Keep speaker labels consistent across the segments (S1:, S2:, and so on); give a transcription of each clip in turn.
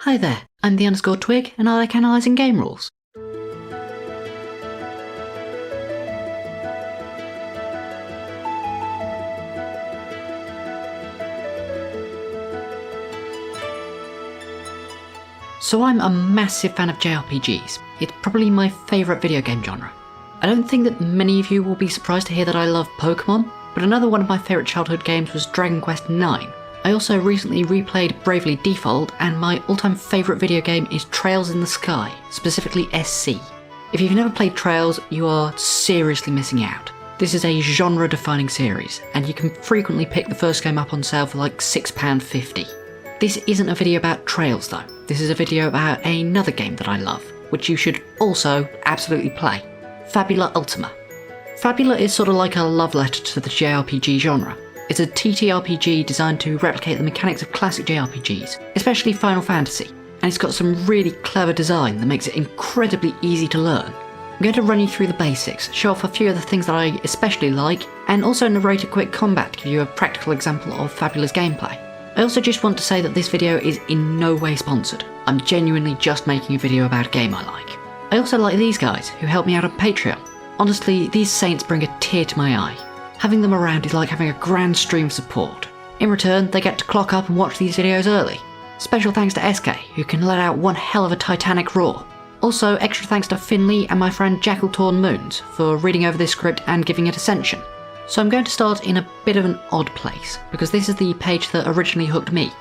S1: Hi there, I'm the _twig and I like analysing game rules. So I'm a massive fan of JRPGs. It's probably my favourite video game genre. I don't think that many of you will be surprised to hear that I love Pokemon, but another one of my favourite childhood games was Dragon Quest IX. I also recently replayed Bravely Default, and my all-time favourite video game is Trails in the Sky, specifically SC. If you've never played Trails, you are seriously missing out. This is a genre-defining series, and you can frequently pick the first game up on sale for like £6.50. This isn't a video about Trails though, this is a video about another game that I love, which you should also absolutely play, Fabula Ultima. Fabula is sort of like a love letter to the JRPG genre. It's a TTRPG designed to replicate the mechanics of classic JRPGs, especially Final Fantasy, and it's got some really clever design that makes it incredibly easy to learn. I'm going to run you through the basics, show off a few of the things that I especially like, and also narrate a quick combat to give you a practical example of Fabula's gameplay. I also just want to say that this video is in no way sponsored. I'm genuinely just making a video about a game I like. I also like these guys, who help me out on Patreon. Honestly, these saints bring a tear to my eye. Having them around is like having a grand stream of support. In return, they get to clock up and watch these videos early. Special thanks to SK, who can let out one hell of a titanic roar. Also, extra thanks to Finley and my friend Jackaltorn Moons for reading over this script and giving it ascension. So I'm going to start in a bit of an odd place, because this is the page that originally hooked me.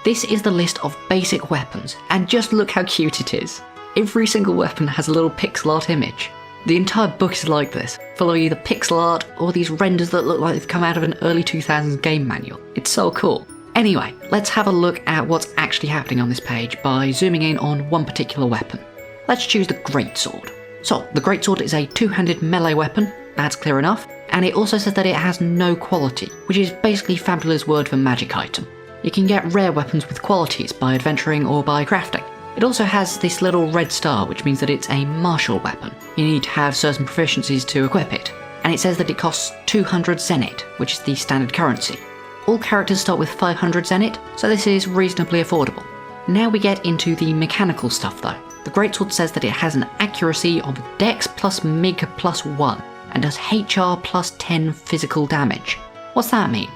S1: This is the list of basic weapons, and just look how cute it is. Every single weapon has a little pixel art image. The entire book is like this, full of either pixel art or these renders that look like they've come out of an early 2000s game manual. It's so cool. Anyway, let's have a look at what's actually happening on this page by zooming in on one particular weapon. Let's choose the Greatsword. So, the Greatsword is a two-handed melee weapon, that's clear enough, and it also says that it has no quality, which is basically Fabula's word for magic item. You can get rare weapons with qualities by adventuring or by crafting. It also has this little red star, which means that it's a martial weapon. You need to have certain proficiencies to equip it. And it says that it costs 200 Zenit, which is the standard currency. All characters start with 500 Zenit, so this is reasonably affordable. Now we get into the mechanical stuff though. The Greatsword says that it has an accuracy of Dex plus Mig plus 1, and does HR plus 10 physical damage. What's that mean?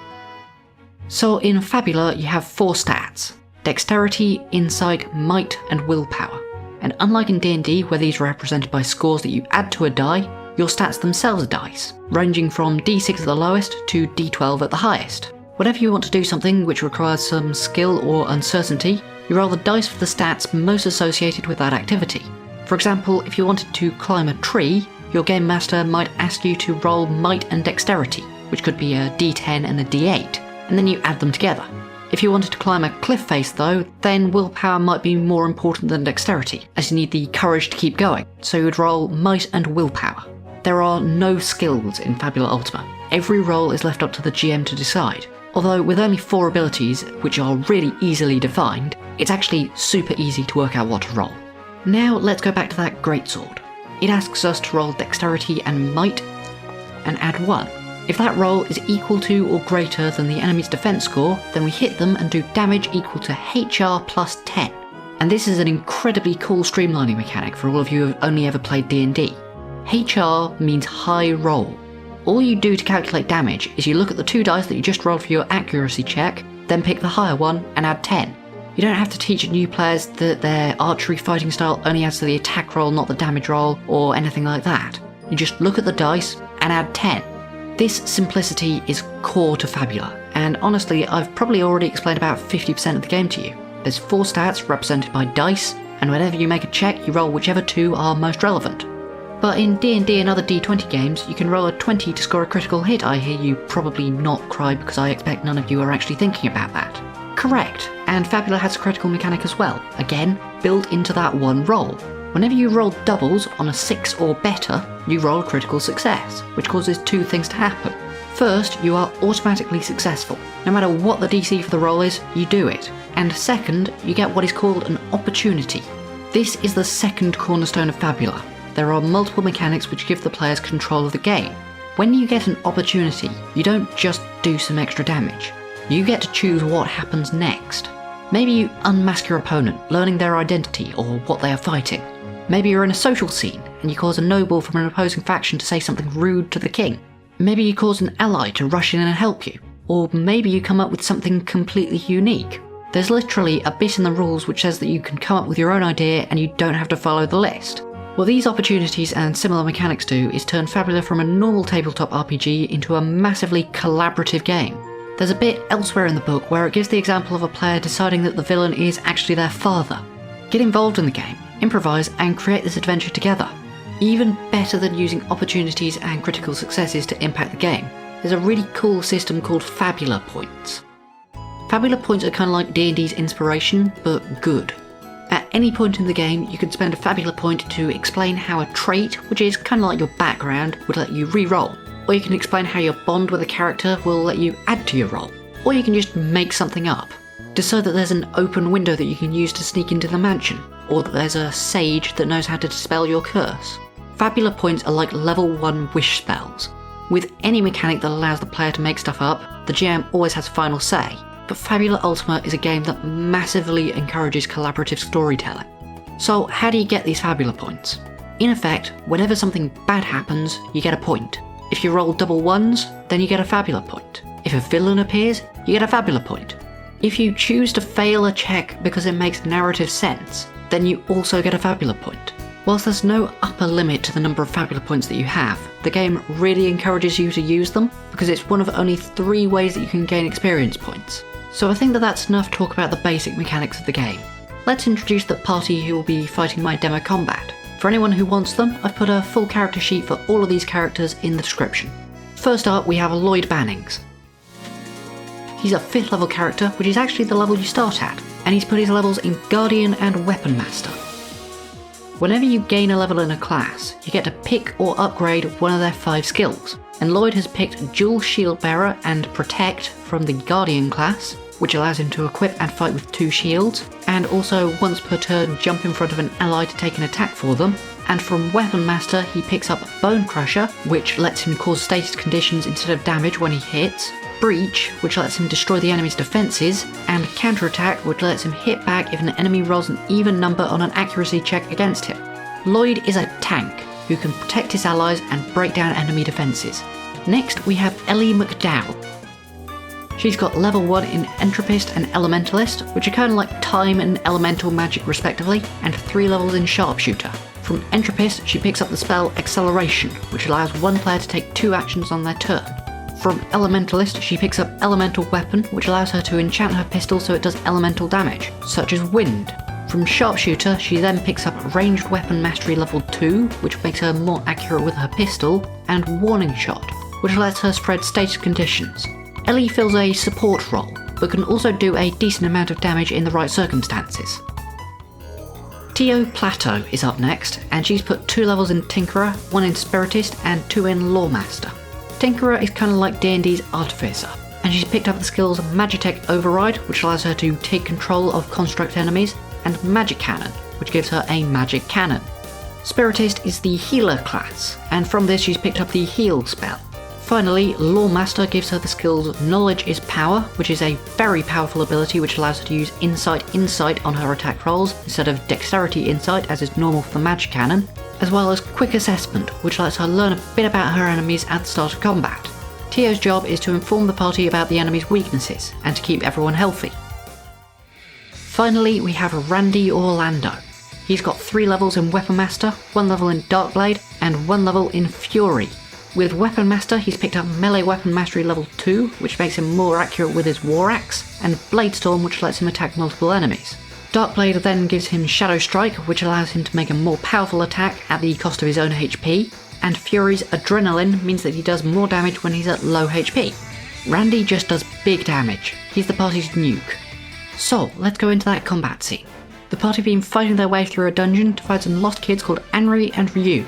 S1: So in Fabula you have 4 stats. Dexterity, Insight, Might, and Willpower. And unlike in D&D, where these are represented by scores that you add to a die, your stats themselves are dice, ranging from D6 at the lowest to D12 at the highest. Whenever you want to do something which requires some skill or uncertainty, you roll the dice for the stats most associated with that activity. For example, if you wanted to climb a tree, your game master might ask you to roll Might and Dexterity, which could be a D10 and a D8, and then you add them together. If you wanted to climb a cliff face though, then willpower might be more important than dexterity, as you need the courage to keep going, so you would roll Might and Willpower. There are no skills in Fabula Ultima. Every roll is left up to the GM to decide, although with only 4 abilities, which are really easily defined, it's actually super easy to work out what to roll. Now let's go back to that Greatsword. It asks us to roll Dexterity and Might, and add 1. If that roll is equal to or greater than the enemy's defense score, then we hit them and do damage equal to HR plus 10. And this is an incredibly cool streamlining mechanic for all of you who have only ever played D&D. HR means high roll. All you do to calculate damage is you look at the 2 dice that you just rolled for your accuracy check, then pick the higher one and add 10. You don't have to teach new players that their archery fighting style only adds to the attack roll, not the damage roll, or anything like that. You just look at the dice and add 10. This simplicity is core to Fabula, and honestly I've probably already explained about 50% of the game to you. There's 4 stats represented by dice, and whenever you make a check you roll whichever 2 are most relevant. But in D&D and other D20 games you can roll a 20 to score a critical hit. I hear you probably not cry because I expect none of you are actually thinking about that. Correct, and Fabula has a critical mechanic as well, again built into that one roll. Whenever you roll doubles on a 6 or better, you roll a critical success, which causes 2 things to happen. First, you are automatically successful. No matter what the DC for the roll is, you do it. And second, you get what is called an opportunity. This is the second cornerstone of Fabula. There are multiple mechanics which give the players control of the game. When you get an opportunity, you don't just do some extra damage. You get to choose what happens next. Maybe you unmask your opponent, learning their identity or what they are fighting. Maybe you're in a social scene and you cause a noble from an opposing faction to say something rude to the king. Maybe you cause an ally to rush in and help you. Or maybe you come up with something completely unique. There's literally a bit in the rules which says that you can come up with your own idea and you don't have to follow the list. What these opportunities and similar mechanics do is turn Fabula from a normal tabletop RPG into a massively collaborative game. There's a bit elsewhere in the book where it gives the example of a player deciding that the villain is actually their father. Get involved in the game, improvise and create this adventure together. Even better than using opportunities and critical successes to impact the game, there's a really cool system called Fabula Points. Fabula Points are kind of like D&D's inspiration, but good. At any point in the game, you can spend a Fabula Point to explain how a trait, which is kind of like your background, would let you re-roll. Or you can explain how your bond with a character will let you add to your roll. Or you can just make something up. Decide that there's an open window that you can use to sneak into the mansion, or that there's a sage that knows how to dispel your curse. Fabula Points are like level 1 wish spells. With any mechanic that allows the player to make stuff up, the GM always has final say. But Fabula Ultima is a game that massively encourages collaborative storytelling. So how do you get these Fabula Points? In effect, whenever something bad happens, you get a point. If you roll double ones, then you get a Fabula Point. If a villain appears, you get a Fabula Point. If you choose to fail a check because it makes narrative sense, then you also get a Fabula Point. Whilst there's no upper limit to the number of Fabula Points that you have, the game really encourages you to use them because it's one of only 3 ways that you can gain experience points. So I think that that's enough talk about the basic mechanics of the game. Let's introduce the party who will be fighting my demo combat. For anyone who wants them, I've put a full character sheet for all of these characters in the description. First up, we have Lloyd Bannings. He's a 5th level character, which is actually the level you start at, and he's put his levels in Guardian and Weapon Master. Whenever you gain a level in a class, you get to pick or upgrade one of their 5 skills, and Lloyd has picked Dual Shield Bearer and Protect from the Guardian class, which allows him to equip and fight with 2 shields, and also once per turn jump in front of an ally to take an attack for them. And from Weapon Master he picks up Bone Crusher, which lets him cause status conditions instead of damage when he hits, Breach, which lets him destroy the enemy's defences, and Counterattack, which lets him hit back if an enemy rolls an even number on an accuracy check against him. Lloyd is a tank who can protect his allies and break down enemy defences. Next we have Elie MacDowell. She's got level 1 in Entropist and Elementalist, which are kind of like time and elemental magic respectively, and 3 levels in Sharpshooter. From Entropist she picks up the spell Acceleration, which allows one player to take 2 actions on their turn. From Elementalist she picks up Elemental Weapon, which allows her to enchant her pistol so it does elemental damage, such as Wind. From Sharpshooter she then picks up Ranged Weapon Mastery level 2, which makes her more accurate with her pistol, and Warning Shot, which lets her spread status conditions. Elie fills a support role, but can also do a decent amount of damage in the right circumstances. Tio Plato is up next, and she's put 2 levels in Tinkerer, 1 in Spiritist, and 2 in Lawmaster. Tinkerer is kind of like D&D's Artificer, and she's picked up the skills Magitech Override, which allows her to take control of construct enemies, and Magic Cannon, which gives her a magic cannon. Spiritist is the Healer class, and from this she's picked up the Heal spell. Finally, Lawmaster gives her the skills Knowledge is Power, which is a very powerful ability which allows her to use Insight on her attack rolls instead of Dexterity Insight as is normal for the Magic Cannon, as well as Quick Assessment, which lets her learn a bit about her enemies at the start of combat. Tio's job is to inform the party about the enemy's weaknesses and to keep everyone healthy. Finally, we have Randy Orlando. He's got 3 levels in Weapon Master, 1 level in Darkblade, and 1 level in Fury. With Weapon Master, he's picked up Melee Weapon Mastery level 2, which makes him more accurate with his War Axe, and Bladestorm, which lets him attack multiple enemies. Darkblade then gives him Shadow Strike, which allows him to make a more powerful attack at the cost of his own HP, and Fury's Adrenaline means that he does more damage when he's at low HP. Randy just does big damage. He's the party's nuke. So, let's go into that combat scene. The party have been fighting their way through a dungeon to find some lost kids called Anri and Ryu.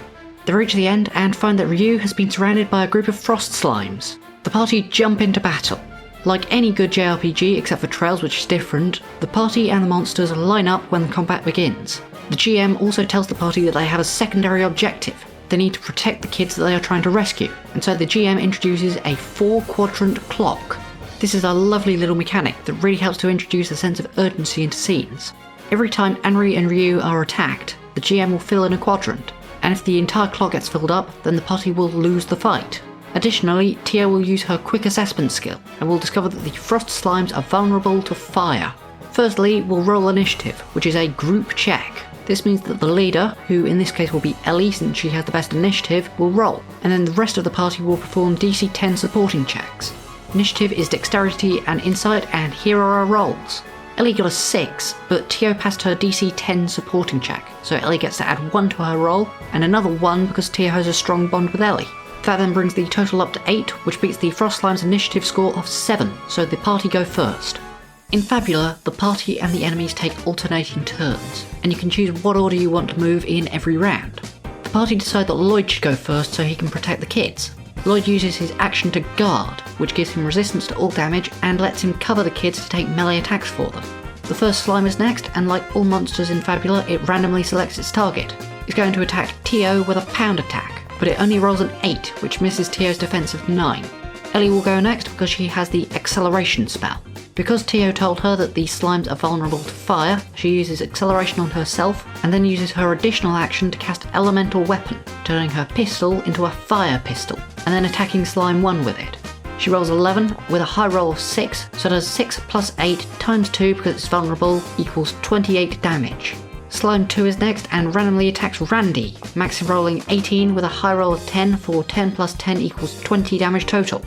S1: They reach the end and find that Ryu has been surrounded by a group of frost slimes. The party jump into battle. Like any good JRPG except for Trails, which is different, the party and the monsters line up when the combat begins. The GM also tells the party that they have a secondary objective. They need to protect the kids that they are trying to rescue, and so the GM introduces a 4-quadrant clock. This is a lovely little mechanic that really helps to introduce a sense of urgency into scenes. Every time Anri and Ryu are attacked, the GM will fill in a quadrant, and if the entire clock gets filled up, then the party will lose the fight. Additionally, Tio will use her quick assessment skill, and will discover that the frost slimes are vulnerable to fire. Firstly, we'll roll initiative, which is a group check. This means that the leader, who in this case will be Elie since she has the best initiative, will roll, and then the rest of the party will perform DC 10 supporting checks. Initiative is dexterity and insight, and here are our rolls. Elie got a 6, but Tio passed her DC 10 supporting check, so Elie gets to add 1 to her roll, and another 1 because Tio has a strong bond with Elie. That then brings the total up to 8, which beats the Frost Slime's initiative score of 7, so the party go first. In Fabula, the party and the enemies take alternating turns, and you can choose what order you want to move in every round. The party decide that Lloyd should go first so he can protect the kids. Lloyd uses his action to guard, which gives him resistance to all damage and lets him cover the kids to take melee attacks for them. The first slime is next, and like all monsters in Fabula, it randomly selects its target. It's going to attack Tio with a pound attack, but it only rolls an 8, which misses Tio's defense of 9. Elie will go next because she has the acceleration spell. Because Tio told her that the slimes are vulnerable to fire, she uses acceleration on herself and then uses her additional action to cast elemental weapon, turning her pistol into a fire pistol, and then attacking slime 1 with it. She rolls 11 with a high roll of 6, so does 6 plus 8 times 2 because it's vulnerable equals 28 damage. Slime 2 is next and randomly attacks Randy, max rolling 18 with a high roll of 10 for 10 plus 10 equals 20 damage total.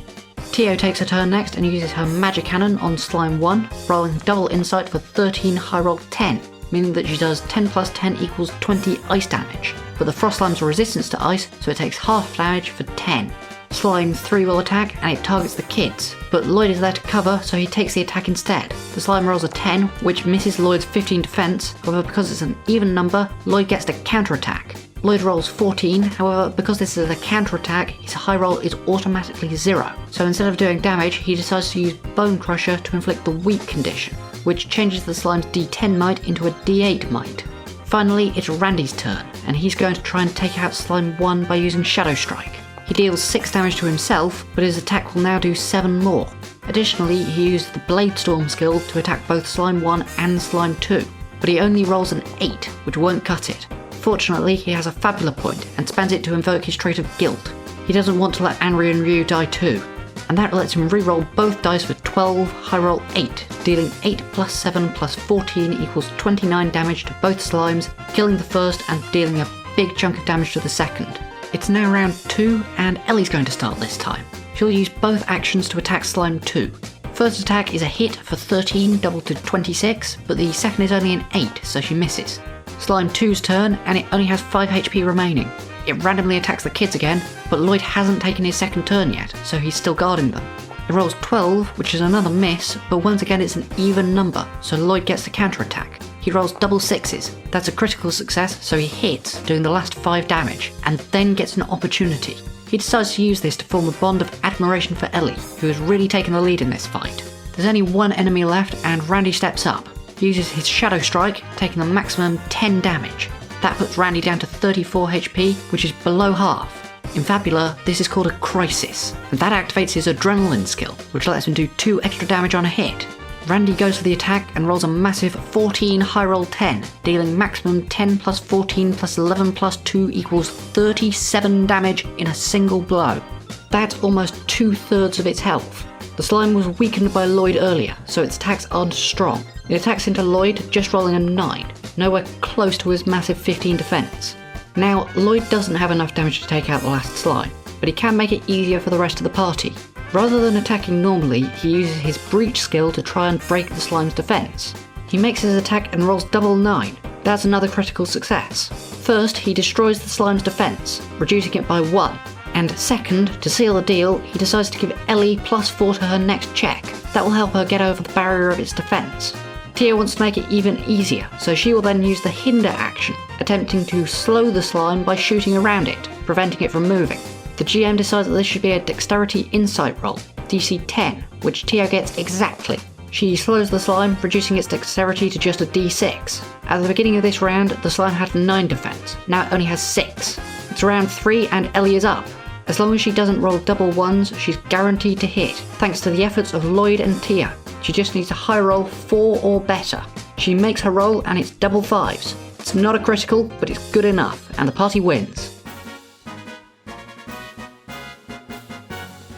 S1: Tio takes her turn next and uses her magic cannon on slime 1, rolling double insight for 13 high roll 10, meaning that she does 10 plus 10 equals 20 ice damage, but the frost slime's resistance to ice, so it takes half damage for 10. Slime 3 will attack and it targets the kids, but Lloyd is there to cover, so he takes the attack instead. The slime rolls a 10, which misses Lloyd's 15 defense, however because it's an even number, Lloyd gets to counterattack. Lloyd rolls 14, however because this is a counterattack, his high roll is automatically 0, so instead of doing damage, he decides to use Bone Crusher to inflict the weak condition, which changes the slime's D10 might into a D8 might. Finally, it's Randy's turn, and he's going to try and take out slime 1 by using Shadow Strike. He deals 6 damage to himself, but his attack will now do 7 more. Additionally, he used the Blade Storm skill to attack both slime 1 and slime 2, but he only rolls an 8, which won't cut it. Fortunately, he has a Fabula Point and spends it to invoke his trait of guilt. He doesn't want to let Anri and Ryu die too, and that lets him re-roll both dice for 12, high roll 8, dealing 8 plus 7 plus 14 equals 29 damage to both slimes, killing the first and dealing a big chunk of damage to the second. It's now round 2, and Ellie's going to start this time. She'll use both actions to attack slime 2. First attack is a hit for 13, doubled to 26, but the second is only an 8, so she misses. Slime 2's turn, and it only has 5 HP remaining. It randomly attacks the kids again, but Lloyd hasn't taken his second turn yet, so he's still guarding them. It rolls 12, which is another miss, but once again it's an even number, so Lloyd gets to counterattack. He rolls double 6s. That's a critical success, so he hits, doing the last 5 damage, and then gets an opportunity. He decides to use this to form a bond of admiration for Elie, who has really taken the lead in this fight. There's only one enemy left, and Randy steps up. He uses his Shadow Strike, taking the maximum 10 damage. That puts Randy down to 34 HP, which is below half. In Fabula, this is called a crisis, and that activates his Adrenaline skill, which lets him do 2 extra damage on a hit. Randy goes for the attack and rolls a massive 14 high roll 10, dealing maximum 10 plus 14 plus 11 plus 2 equals 37 damage in a single blow. That's almost 2/3 of its health. The slime was weakened by Lloyd earlier, so its attacks aren't strong. It attacks into Lloyd, just rolling a 9, nowhere close to his massive 15 defense. Now, Lloyd doesn't have enough damage to take out the last slime, but he can make it easier for the rest of the party. Rather than attacking normally, he uses his Breach skill to try and break the slime's defense. He makes his attack and rolls double 9. That's another critical success. First, he destroys the slime's defense, reducing it by 1. And second, to seal the deal, he decides to give Elie +4 to her next check. That will help her get over the barrier of its defense. Tio wants to make it even easier, so she will then use the Hinder action, attempting to slow the slime by shooting around it, preventing it from moving. The GM decides that this should be a Dexterity Insight roll, DC 10, which Tio gets exactly. She slows the slime, reducing its dexterity to just a D6. At the beginning of this round, the slime had 9 defense, now it only has 6. It's round 3 and Elie is up. As long as she doesn't roll double ones, she's guaranteed to hit, thanks to the efforts of Lloyd and Tio. She just needs a high roll 4 or better. She makes her roll and it's double 5s. It's not a critical, but it's good enough, and the party wins.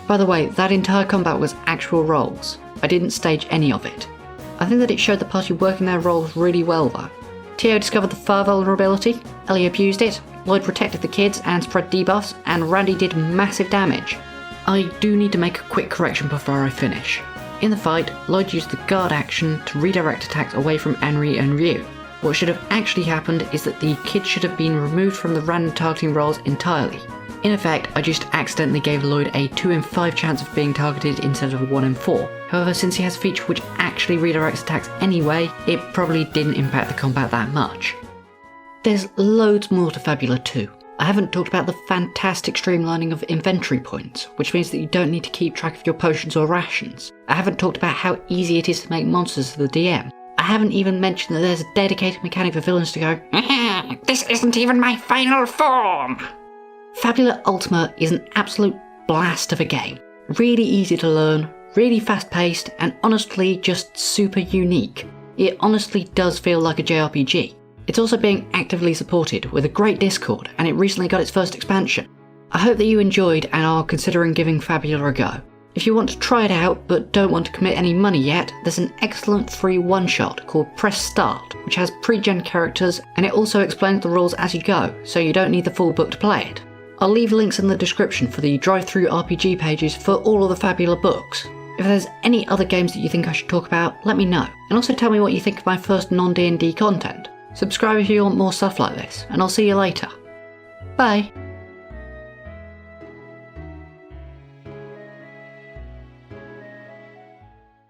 S1: By the way, that entire combat was actual rolls. I didn't stage any of it. I think that it showed the party working their roles really well though. Tio discovered the fire vulnerability, Elie abused it, Lloyd protected the kids and spread debuffs, and Randy did massive damage. I do need to make a quick correction before I finish. In the fight, Lloyd used the guard action to redirect attacks away from Henry and Ryu. What should have actually happened is that the kids should have been removed from the random targeting rolls entirely. In effect, I just accidentally gave Lloyd a 2 in 5 chance of being targeted instead of a 1 in 4. However, since he has a feature which actually redirects attacks anyway, it probably didn't impact the combat that much. There's loads more to Fabula 2. I haven't talked about the fantastic streamlining of inventory points, which means that you don't need to keep track of your potions or rations. I haven't talked about how easy it is to make monsters for the DM. I haven't even mentioned that there's a dedicated mechanic for villains to go, "This isn't even my final form!" Fabula Ultima is an absolute blast of a game. Really easy to learn, really fast paced, and honestly just super unique. It honestly does feel like a JRPG. It's also being actively supported with a great Discord, and it recently got its first expansion. I hope that you enjoyed and are considering giving Fabula a go. If you want to try it out but don't want to commit any money yet, there's an excellent free one-shot called Press Start, which has pre-gen characters, and it also explains the rules as you go, so you don't need the full book to play it. I'll leave links in the description for the Drive-Thru RPG pages for all of the Fabula books. If there's any other games that you think I should talk about, let me know, and also tell me what you think of my first non-D&D content. Subscribe if you want more stuff like this, and I'll see you later. Bye!